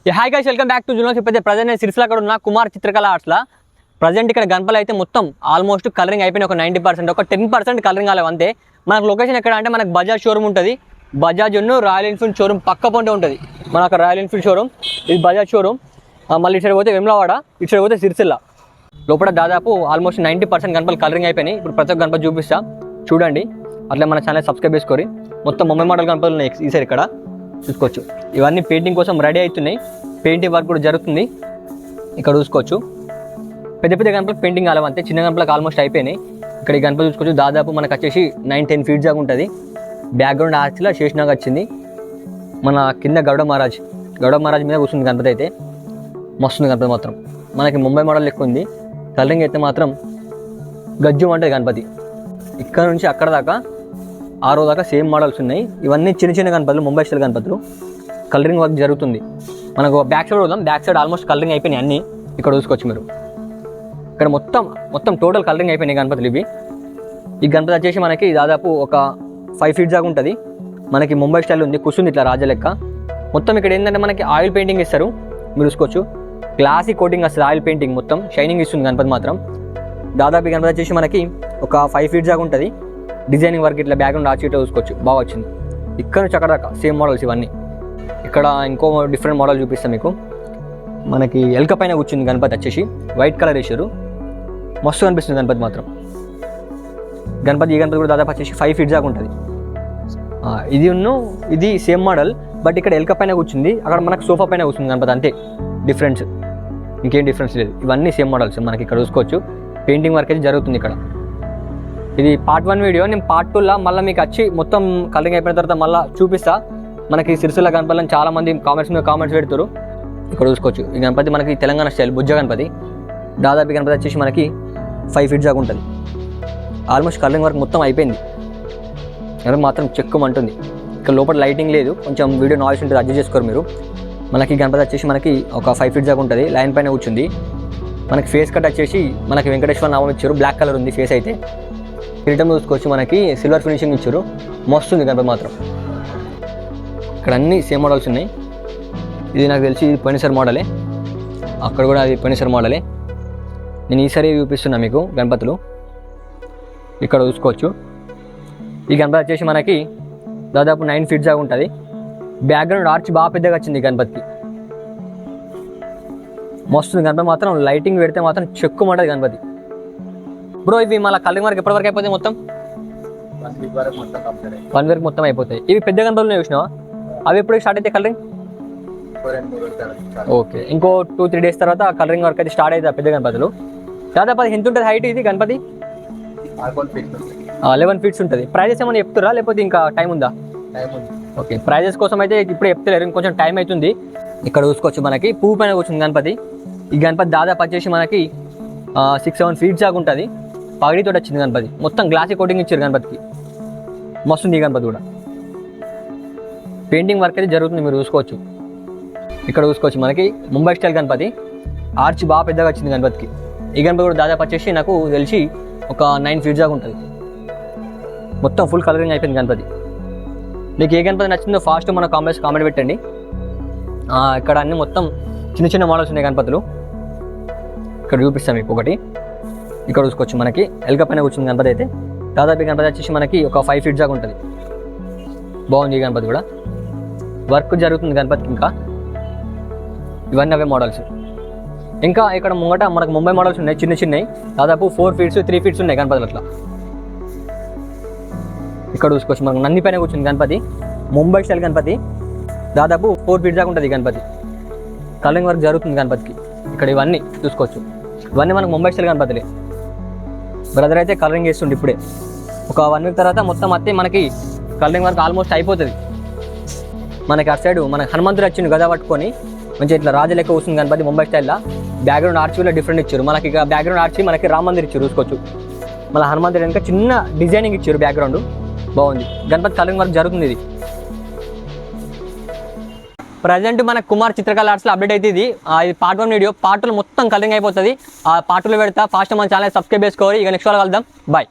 Hi guys, welcome back to Junos. ఇప్పుడు present నేను సిరిసిల్ల అక్కడ ఉన్న కుమార్ చిత్రకళ ఆర్ట్స్లో ప్రజెంట్ ఇక్కడ గణపలు అయితే మొత్తం ఆల్మోస్ట్ కలరింగ్ అయిపోయిన ఒక 90%, ఒక 10% కలరింగ్ కాలేవు అంతే. మనకు లొకేషన్ ఎక్కడ అంటే మనకు బజాజ్ షోరూమ్ ఉంటుంది. బజాజ్ రాయల్ ఎన్ఫీల్డ్ షోరూమ్ పక్క పొంటే ఉంటుంది. మనకు రాయల్ ఎన్ఫీల్డ్ షోరూమ్, ఇది బజాజ్ షోరూమ్. మళ్ళీ ఇటు సైడ్ పోతే వేములవాడ, ఇటు సైడ్ పోతే సిరిసిల్ల. లోపల దాదాపు ఆల్మోస్ట్ 90% గణపలు కలరింగ్ అయిపోయినాయి. ఇప్పుడు ప్రతి ఒక్క గణపతి చూపిస్తా చూడండి. అట్లా మన ఛానల్ సబ్స్క్రైబ్ చేసుకోరి. మొత్తం 90 మోడల్ గణపతులు ఉన్నాయి ఈ సైడ్ ఇక్కడ చూసుకోవచ్చు. ఇవన్నీ పెయింటింగ్ కోసం రెడీ అవుతున్నాయి. పెయింటింగ్ వర్క్ కూడా జరుగుతుంది. ఇక్కడ చూసుకోవచ్చు. పెద్ద పెద్ద గణపతులకు పెయింటింగ్ కాలేవంతే, చిన్న గణపతులకు ఆల్మోస్ట్ అయిపోయినాయి. ఇక్కడ ఈ గణపతి చూసుకోవచ్చు. దాదాపు మనకు వచ్చేసి 9-10 ఫీట్ దాకా ఉంటుంది. బ్యాక్గ్రౌండ్ ఆర్చ్లో శేషనాగ్ వచ్చింది. మన కింద గౌడ మహారాజ్ మీద కూర్చుంది గణపతి. అయితే మస్తుంది గణపతి మాత్రం. మనకి ముంబై మోడల్ ఎక్కువ ఉంది. కలరింగ్ అయితే మాత్రం గజ్జు ఉంటుంది గణపతి. ఇక్కడ నుంచి అక్కడ దాకా 6 దాకా సేమ్ మోడల్స్ ఉన్నాయి. ఇవన్నీ చిన్న చిన్న గణపతులు, ముంబై స్టైల్ గణపతులు. కలరింగ్ వర్క్ జరుగుతుంది. మనకు బ్యాక్ సైడ్ వద్దాం. బ్యాక్ సైడ్ ఆల్మోస్ట్ కలరింగ్ అయిపోయినాయి అన్నీ. ఇక్కడ చూసుకోవచ్చు మీరు. ఇక్కడ మొత్తం టోటల్ కలరింగ్ అయిపోయినాయి గణపతులు ఇవి. ఈ గణపతి వచ్చేసి మనకి దాదాపు ఒక 5 ఫీట్ దాకా ఉంటుంది. మనకి ముంబై స్టైల్ ఉంది, కూర్చుంది ఇట్లా రాజా లెక్క. మొత్తం ఇక్కడ ఏంటంటే మనకి ఆయిల్ పెయింటింగ్ ఇస్తారు. మీరు చూసుకోవచ్చు. గ్లాసీ కోటింగ్ వస్తుంది, ఆయిల్ పెయింటింగ్ మొత్తం షైనింగ్ ఇస్తుంది గణపతి మాత్రం. దాదాపు ఈ గణపతి వచ్చేసి మనకి ఒక 5 ఫీట్ దాకా ఉంటుంది. డిజైనింగ్ వర్క్ ఇట్లా బ్యాక్గ్రౌండ్ ఆర్చ్ ఇట్లా చూసుకోవచ్చు, బాగా వచ్చింది. ఇక్కడ నుంచి అక్కడ దాకా సేమ్ మోడల్స్ ఇవన్నీ. ఇక్కడ ఇంకో డిఫరెంట్ మోడల్ చూపిస్తాను మీకు. మనకి ఎల్క పైన కూర్చుంది గణపతి వచ్చేసి, వైట్ కలర్ వేసారు. మస్తు కనిపిస్తుంది గణపతి మాత్రం. ఈ గణపతి కూడా దాదాపు వచ్చేసి 5 ఫీట్ దాకా ఉంటుంది. ఇది సేమ్ మోడల్, బట్ ఇక్కడ ఎల్క పైన కూర్చుంది, అక్కడ మనకు సోఫా పైన కూర్చుంది గణపతి. అంతే డిఫరెన్స్, ఇంకేం డిఫరెన్స్ లేదు. ఇవన్నీ సేమ్ మోడల్స్ మనకి ఇక్కడ చూసుకోవచ్చు. పెయింటింగ్ వర్క్ అయితే జరుగుతుంది ఇక్కడ. ఇది పార్ట్ 1 వీడియో. నేను పార్ట్ 2లో మళ్ళీ మీకు వచ్చి మొత్తం కలరింగ్ అయిపోయిన తర్వాత మళ్ళీ చూపిస్తా. మనకి సిరిసిల్ల గణపతిని చాలా మంది కామెంట్స్ పెడతారు. ఇక్కడ చూసుకోవచ్చు. ఈ గణపతి మనకి తెలంగాణ స్టైల్ బుజ్జ గణపతి. దాదాపు గణపతి వచ్చేసి మనకి 5 ఫీట్ దాకా ఉంటుంది. ఆల్మోస్ట్ కలరింగ్ వర్క్ మొత్తం అయిపోయింది. గణపతి మాత్రం చెక్కుమంటుంది. ఇక్కడ లోపల లైటింగ్ లేదు, కొంచెం వీడియో నాయిస్ ఉంటుంది, అడ్జస్ట్ చేసుకోరు మీరు. మనకి గణపతి వచ్చేసి మనకి ఒక 5 ఫీట్ దాకా ఉంటుంది. లైన్ పైన కూర్చుంది. మనకి ఫేస్ కట్ వచ్చేసి మనకి వెంకటేశ్వర నామం ఇచ్చారు. బ్లాక్ కలర్ ఉంది ఫేస్ అయితే. కిరీటం చూసుకోవచ్చు. మనకి సిల్వర్ ఫినిషింగ్ ఇచ్చారు. మస్తుంది గణపతి మాత్రం. ఇక్కడ అన్ని సేమ్ మోడల్స్ ఉన్నాయి. ఇది నాకు తెలిసి ఇది పోయినసారి మోడలే, అక్కడ కూడా అది పోయినసారి మోడలే. నేను ఈసారి చూపిస్తున్నా మీకు గణపతులు. ఇక్కడ చూసుకోవచ్చు. ఈ గణపతి వచ్చేసి మనకి దాదాపు 9 ఫీట్ దాకా ఉంటుంది. బ్యాక్గ్రౌండ్ ఆర్చ్ బాగా పెద్దగా వచ్చింది గణపతికి. మస్తుంది గణపతి మాత్రం. లైటింగ్ పెడితే మాత్రం చెక్కుమంటుంది గణపతి. బ్రో ఇవి మళ్ళీ కలరింగ్ వరకు ఎప్పటివరకు అయిపోతాయి? మొత్తం 1 వీక్ మొత్తం అయిపోతాయి. ఇవి పెద్ద గణపతులు చూసినావా? అవి ఎప్పుడు స్టార్ట్ అయితే కలరింగ్? ఓకే, ఇంకో 2-3 డేస్ తర్వాత కలరింగ్ వర్క్ అయితే స్టార్ట్ అవుతుంది పెద్ద గణపతులు. దాదాపు అది ఎంత ఉంటుంది హైట్? ఇది గణపతి 11 ఫీట్స్ ఉంటుంది. ప్రైజెస్ ఏమైనా చెప్తారా లేకపోతే ఇంకా టైం ఉందా? ఓకే, ప్రైజెస్ కోసం అయితే ఇప్పుడు చెప్తలేరు, ఇంకొంచెం టైం అవుతుంది. ఇక్కడ చూసుకోవచ్చు. మనకి పువ్వు పైన కూర్చుంది గణపతి. ఈ గణపతి దాదాపు వచ్చేసి మనకి 6-7 ఫీట్స్ దాకా ఉంటుంది. పగడితో వచ్చింది గణపతి. మొత్తం గ్లాసీ కోటింగ్ ఇచ్చారు గణపతికి. మస్తుంది ఈ గణపతి కూడా. పెయింటింగ్ వర్క్ అయితే జరుగుతుంది, మీరు చూసుకోవచ్చు. ఇక్కడ చూసుకోవచ్చు. మనకి ముంబై స్టైల్ గణపతి. ఆర్చ్ బాగా పెద్దగా వచ్చింది గణపతికి. ఈ గణపతి కూడా దాదాపు వచ్చేసి నాకు తెలిసి ఒక 9 ఫీట్ దాకా ఉంటుంది. మొత్తం ఫుల్ కలరింగ్ అయిపోయింది గణపతి. మీకు ఏ గణపతి నచ్చిందో ఫాస్ట్ మన కామెంట్ పెట్టండి. ఇక్కడ అన్ని మొత్తం చిన్న చిన్న మోడల్స్ ఉన్నాయి గణపతులు. ఇక్కడ చూపిస్తాం మీకు ఒకటి. ఇక్కడ చూసుకోవచ్చు. మనకి ఎల్క పైన కూర్చుంది గణపతి అయితే. దాదాపు గణపతి వచ్చేసి మనకి ఒక 5 ఫీట్ దాకా ఉంటుంది. బాగుంది ఈ గణపతి కూడా. వర్క్ జరుగుతుంది గణపతికి. ఇంకా ఇవన్నీ అవే మోడల్స్. ఇంకా ఇక్కడ ముంగట మనకు ముంబై మోడల్స్ ఉన్నాయి, చిన్న చిన్నవి. దాదాపు 4 ఫీట్స్ 3 ఫీట్స్ ఉన్నాయి గణపతులు అట్లా. ఇక్కడ చూసుకోవచ్చు. మనకు నంది పైన కూర్చుంది గణపతి. ముంబై స్టైల్ గణపతి. దాదాపు 4 ఫీట్ దాకా ఉంటుంది గణపతి. కలరింగ్ వర్క్ జరుగుతుంది గణపతికి. ఇక్కడ ఇవన్నీ చూసుకోవచ్చు. ఇవన్నీ మనకు ముంబై స్టైల్ గణపతిలే. బ్రదర్ అయితే కలరింగ్ చేస్తుండే ఇప్పుడే. ఒక 1 వీక్ తర్వాత మొత్తం అత్తే మనకి కలరింగ్ వర్క్ ఆల్మోస్ట్ అయిపోతుంది. మనకి అటు సైడ్ మనకి హనుమంతుడు వచ్చింది గదా పట్టుకొని మంచిగా ఇట్లా రాజు లెక్క కూర్చుంది గణపతి ముంబై స్టైల్లో. బ్యాక్గ్రౌండ్ ఆర్చ్ కూడా డిఫరెంట్ ఇచ్చారు. మనకి ఇక బ్యాక్గ్రౌండ్ ఆర్చ్ మనకి రామ మందిర్ ఇచ్చారు చూసుకోవచ్చు. మళ్ళీ హనుమంతుడు వెనక చిన్న డిజైనింగ్ ఇచ్చారు. బ్యాక్గ్రౌండ్ బాగుంది. గణపతి కలరింగ్ వర్క్ జరుగుతుంది. ఇది ప్రజెంట్ మన కుమార్ చిత్రకళ ఆర్ట్స్లో అప్డేట్ అయితే ఇది పార్ట్ 1 వీడియో. పార్ట్ 2 మొత్తం కలరింగ్ అయిపోతుంది. ఆ పార్ట్ 2లో పెడతా. ఫాస్ట్ మన ఛానల్ సబ్స్క్రైబ్ చేసుకోవాలి. ఇక నెక్స్ట్ వాళ్ళు కలుద్దాం. బాయ్.